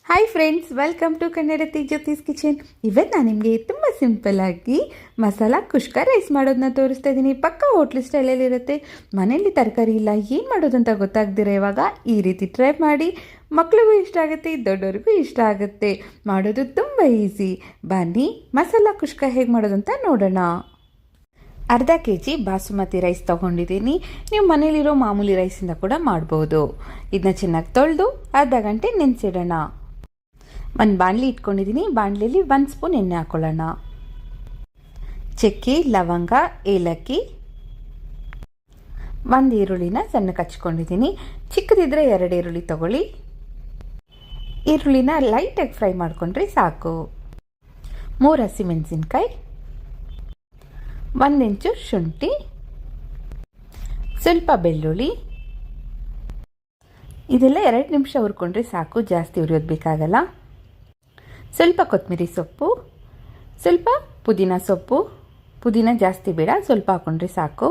Hi friends, welcome to Kannadathi Jyothi's kitchen. ಇವತ್ತು ನಾನು ನಿಮಗೆ ತುಂಬ ಸಿಂಪಲ್ಲಾಗಿ ಮಸಾಲ ಕುಷ್ಕ ರೈಸ್ ಮಾಡೋದನ್ನ ತೋರಿಸ್ತಾ ಇದ್ದೀನಿ. ಪಕ್ಕ ಹೋಟ್ಲ್ ಸ್ಟೈಲಲ್ಲಿರುತ್ತೆ. ಮನೆಯಲ್ಲಿ ತರಕಾರಿ ಇಲ್ಲ, ಏನು ಮಾಡೋದಂತ ಗೊತ್ತಾಗ್ದಿರ ಇವಾಗ ಈ ರೀತಿ ಟ್ರೈ ಮಾಡಿ. ಮಕ್ಕಳಿಗೂ ಇಷ್ಟ ಆಗುತ್ತೆ, ದೊಡ್ಡವ್ರಿಗೂ ಇಷ್ಟ ಆಗುತ್ತೆ. ಮಾಡೋದು ತುಂಬ ಈಸಿ. ಬನ್ನಿ ಮಸಾಲ ಕುಷ್ಕ ಹೇಗೆ ಮಾಡೋದಂತ ನೋಡೋಣ. ಅರ್ಧ ಕೆಜಿ ಬಾಸುಮತಿ ರೈಸ್ ತೊಗೊಂಡಿದ್ದೀನಿ. ನೀವು ಮನೇಲಿರೋ ಮಾಮೂಲಿ ರೈಸಿಂದ ಕೂಡ ಮಾಡ್ಬೋದು. ಇದನ್ನ ಚೆನ್ನಾಗಿ ತೊಳೆದು ಅರ್ಧ ಗಂಟೆ ನೆನೆಸಿಡೋಣ. ಒಂದು ಬಾಣಲಿ ಇಟ್ಕೊಂಡಿದ್ದೀನಿ. ಬಾಣಲಿಯಲ್ಲಿ 1 ಸ್ಪೂನ್ ಎಣ್ಣೆ ಹಾಕೊಳ್ಳೋಣ. ಚಕ್ಕೆ, ಲವಂಗ, ಏಲಕ್ಕಿ, 1 ಈರುಳ್ಳಿನ ಸಣ್ಣಕ್ಕೆ ಹಚ್ಕೊಂಡಿದ್ದೀನಿ. ಚಿಕ್ಕದಿದ್ದರೆ 2 ಈರುಳ್ಳಿ ತೊಗೊಳ್ಳಿ. ಈರುಳ್ಳಿನ ಲೈಟಾಗಿ ಫ್ರೈ ಮಾಡ್ಕೊಂಡ್ರೆ ಸಾಕು. 3 ಹಸಿಮೆಣಸಿನ್ಕಾಯಿ, 1 ಇಂಚು ಶುಂಠಿ, ಸ್ವಲ್ಪ ಬೆಳ್ಳುಳ್ಳಿ. ಇದೆಲ್ಲ 2 ನಿಮಿಷ ಹುರ್ಕೊಂಡ್ರೆ ಸಾಕು, ಜಾಸ್ತಿ ಹುರಿಯೋದು ಬೇಕಾಗಲ್ಲ. ಸ್ವಲ್ಪ ಕೊತ್ತಂಬರಿ ಸೊಪ್ಪು, ಸ್ವಲ್ಪ ಪುದೀನ ಸೊಪ್ಪು. ಪುದೀನ ಜಾಸ್ತಿ ಬೇಡ, ಸ್ವಲ್ಪ ಹಾಕೊಂಡ್ರೆ ಸಾಕು.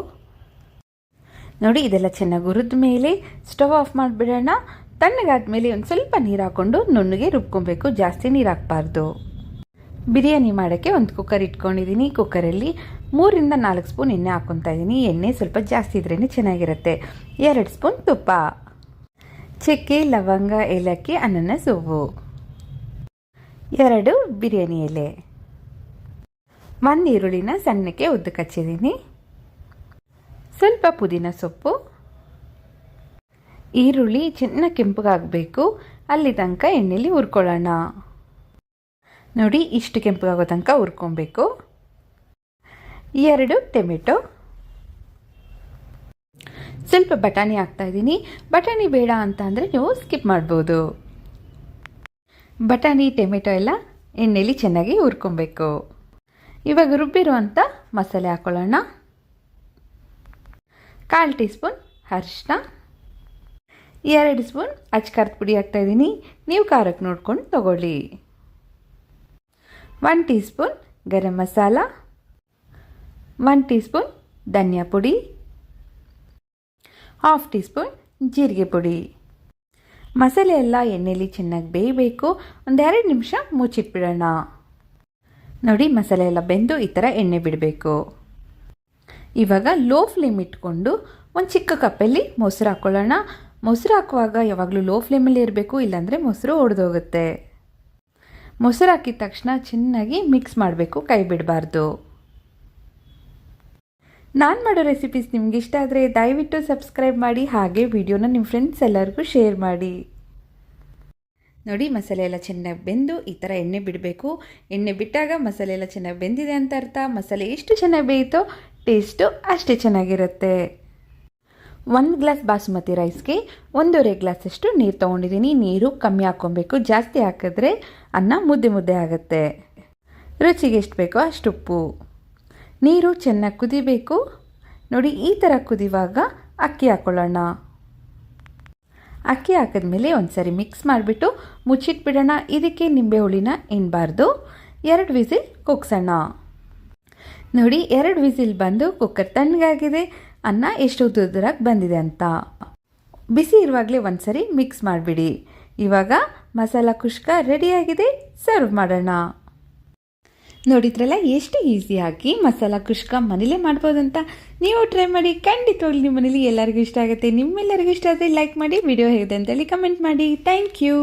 ನೋಡಿ, ಇದೆಲ್ಲ ಚೆನ್ನಾಗಿ ಹುರಿದ ಮೇಲೆ ಸ್ಟವ್ ಆಫ್ ಮಾಡಿಬಿಡೋಣ. ತಣ್ಣಗಾದ್ಮೇಲೆ ಒಂದು ಸ್ವಲ್ಪ ನೀರು ಹಾಕ್ಕೊಂಡು ನುಣ್ಣಗೆ ರುಬ್ಕೊಬೇಕು, ಜಾಸ್ತಿ ನೀರು ಹಾಕಬಾರ್ದು. ಬಿರಿಯಾನಿ ಮಾಡೋಕ್ಕೆ ಒಂದು ಕುಕ್ಕರ್ ಇಟ್ಕೊಂಡಿದ್ದೀನಿ. ಕುಕ್ಕರಲ್ಲಿ 3 ರಿಂದ 4 ಸ್ಪೂನ್ ಎಣ್ಣೆ ಹಾಕ್ಕೊತಾ ಇದ್ದೀನಿ. ಎಣ್ಣೆ ಸ್ವಲ್ಪ ಜಾಸ್ತಿ ಇದ್ರೇ ಚೆನ್ನಾಗಿರುತ್ತೆ. 2 ಸ್ಪೂನ್ ತುಪ್ಪ, ಚಕ್ಕೆ, ಲವಂಗ, ಏಲಕ್ಕಿ, ಅನಾನಸ್ ಹೂವು, 2 ಬಿರಿಯಾನಿ ಎಲೆ, 1 ಈರುಳ್ಳಿನ ಸಣ್ಣಕ್ಕೆ ಉದ್ದಕ್ಕೆ ಹಚ್ಚಿದ್ದೀನಿ. ಸ್ವಲ್ಪ ಪುದೀನ ಸೊಪ್ಪು. ಈರುಳ್ಳಿ ಚೆನ್ನಾಗಿ ಕೆಂಪಗಾಗಬೇಕು, ಅಲ್ಲಿ ತನಕ ಎಣ್ಣೆಲಿ ಹುರ್ಕೊಳ್ಳೋಣ. ನೋಡಿ, ಇಷ್ಟು ಕೆಂಪಗಾಗೋ ತನಕ ಹುರ್ಕೊಬೇಕು. 2 ಟೊಮೆಟೊ, ಸ್ವಲ್ಪ ಬಟಾಣಿ ಹಾಕ್ತಾಯಿದ್ದೀನಿ. ಬಟಾಣಿ ಬೇಡ ಅಂತ ಅಂದರೆ ನೀವು ಸ್ಕಿಪ್ ಮಾಡ್ಬೋದು. ಬಟಾಣಿ, ಟೊಮೆಟೊ ಎಲ್ಲ ಎಣ್ಣೆಲಿ ಚೆನ್ನಾಗಿ ಹುರ್ಕೊಬೇಕು. ಇವಾಗ ರುಬ್ಬಿರುವಂಥ ಮಸಾಲೆ ಹಾಕ್ಕೊಳ್ಳೋಣ. 1/4 ಟೀ ಸ್ಪೂನ್ ಅರಿಶಿನ, 2 ಸ್ಪೂನ್ ಅಚ್ಕಾರದ ಪುಡಿ ಹಾಕ್ತಾಯಿದ್ದೀನಿ. ನೀವು ಖಾರಕ್ಕೆ ನೋಡ್ಕೊಂಡು ತಗೊಳ್ಳಿ. 1 tea spoon garam masala, 1 tea spoon ಧನಿಯಾ ಪುಡಿ, 1/2 ಟೀ ಸ್ಪೂನ್ ಜೀರಿಗೆ ಪುಡಿ. ಮಸಾಲೆ ಎಲ್ಲ ಎಣ್ಣೆಲಿ ಚೆನ್ನಾಗಿ ಬೇಯಬೇಕು. 1-2 ನಿಮಿಷ ಮುಚ್ಚಿಟ್ಬಿಡೋಣ. ನೋಡಿ, ಮಸಾಲೆ ಎಲ್ಲ ಬೆಂದು ಈ ಥರ ಎಣ್ಣೆ ಬಿಡಬೇಕು. ಇವಾಗ ಲೋ ಫ್ಲೇಮ್ ಇಟ್ಕೊಂಡು ಒಂದು ಚಿಕ್ಕ ಕಪ್ಪಲ್ಲಿ ಮೊಸರು ಹಾಕ್ಕೊಳ್ಳೋಣ. ಮೊಸರು ಹಾಕುವಾಗ ಯಾವಾಗಲೂ ಲೋ ಫ್ಲೇಮಲ್ಲಿ ಇರಬೇಕು, ಇಲ್ಲಾಂದರೆ ಮೊಸರು ಒಡೆದೋಗುತ್ತೆ. ಮೊಸರು ಹಾಕಿದ ತಕ್ಷಣ ಚೆನ್ನಾಗಿ ಮಿಕ್ಸ್ ಮಾಡಬೇಕು, ಕೈ ಬಿಡಬಾರ್ದು. ನಾನು ಮಾಡೋ ರೆಸಿಪೀಸ್ ನಿಮ್ಗೆ ಇಷ್ಟ ಆದರೆ ದಯವಿಟ್ಟು ಸಬ್ಸ್ಕ್ರೈಬ್ ಮಾಡಿ, ಹಾಗೆ ವಿಡಿಯೋನ ನಿಮ್ಮ ಫ್ರೆಂಡ್ಸ್ ಎಲ್ಲರಿಗೂ ಶೇರ್ ಮಾಡಿ. ನೋಡಿ, ಮಸಾಲೆ ಎಲ್ಲ ಚೆನ್ನಾಗಿ ಬೆಂದು ಈ ಥರ ಎಣ್ಣೆ ಬಿಡಬೇಕು. ಎಣ್ಣೆ ಬಿಟ್ಟಾಗ ಮಸಾಲೆ ಎಲ್ಲ ಚೆನ್ನಾಗಿ ಬೆಂದಿದೆ ಅಂತ ಅರ್ಥ. ಮಸಾಲೆ ಎಷ್ಟು ಚೆನ್ನಾಗಿ ಬೇಯಿತೋ ಟೇಸ್ಟು ಅಷ್ಟೇ ಚೆನ್ನಾಗಿರುತ್ತೆ. 1 ಗ್ಲಾಸ್ ಬಾಸುಮತಿ ರೈಸ್ಗೆ 1.5 ಗ್ಲಾಸಷ್ಟು ನೀರು ತೊಗೊಂಡಿದ್ದೀನಿ. ನೀರು ಕಮ್ಮಿ ಹಾಕ್ಕೊಬೇಕು, ಜಾಸ್ತಿ ಹಾಕಿದ್ರೆ ಅನ್ನ ಮುದ್ದೆ ಮುದ್ದೆ ಆಗುತ್ತೆ. ರುಚಿಗೆ ಎಷ್ಟು ಬೇಕೋ ಅಷ್ಟು ಉಪ್ಪು. ನೀರು ಚೆನ್ನಾಗಿ ಕುದಿಬೇಕು. ನೋಡಿ, ಈ ಥರ ಕುದಿವಾಗ ಅಕ್ಕಿ ಹಾಕ್ಕೊಳ್ಳೋಣ. ಅಕ್ಕಿ ಹಾಕಿದ್ಮೇಲೆ ಒಂದು ಸರಿ ಮಿಕ್ಸ್ ಮಾಡಿಬಿಟ್ಟು ಮುಚ್ಚಿಟ್ಬಿಡೋಣ. ಇದಕ್ಕೆ ನಿಂಬೆ ಹುಳಿನ ಎನ್ನಬಾರ್ದು. 2 ವಿಸಿಲ್ ಕೂಗ್ಸೋಣ. ನೋಡಿ, 2 ವಿಸಿಲ್ ಬಂದು ಕುಕ್ಕರ್ ತಣ್ಣಗಾಗಿದೆ. ಅನ್ನ ಎಷ್ಟು ಉದ್ದುದ್ರಾಗಿ ಬಂದಿದೆ ಅಂತ. ಬಿಸಿ ಇರುವಾಗಲೇ ಒಂದು ಸರಿ ಮಿಕ್ಸ್ ಮಾಡಿಬಿಡಿ. ಇವಾಗ ಮಸಾಲ ಕುಷ್ಕ ರೆಡಿಯಾಗಿದೆ. ಸರ್ವ್ ಮಾಡೋಣ. ನೋಡಿದ್ರಲ್ಲ, ಎಷ್ಟು ಈಸಿಯಾಗಿ ಮಸಾಲ ಕುಷ್ಕ ಮನೇಲೇ ಮಾಡ್ಬೋದಂತ. ನೀವು ಟ್ರೈ ಮಾಡಿ, ಖಂಡಿತವಾಗ್ಲೂ ನಿಮ್ಮ ಮನೇಲಿ ಎಲ್ಲರಿಗೂ ಇಷ್ಟ ಆಗುತ್ತೆ. ನಿಮ್ಮೆಲ್ಲರಿಗೂ ಇಷ್ಟ ಆದರೆ ಲೈಕ್ ಮಾಡಿ, ವಿಡಿಯೋ ಹೇಗಿದೆ ಅಂತೇಳಿ ಕಮೆಂಟ್ ಮಾಡಿ. Thank you.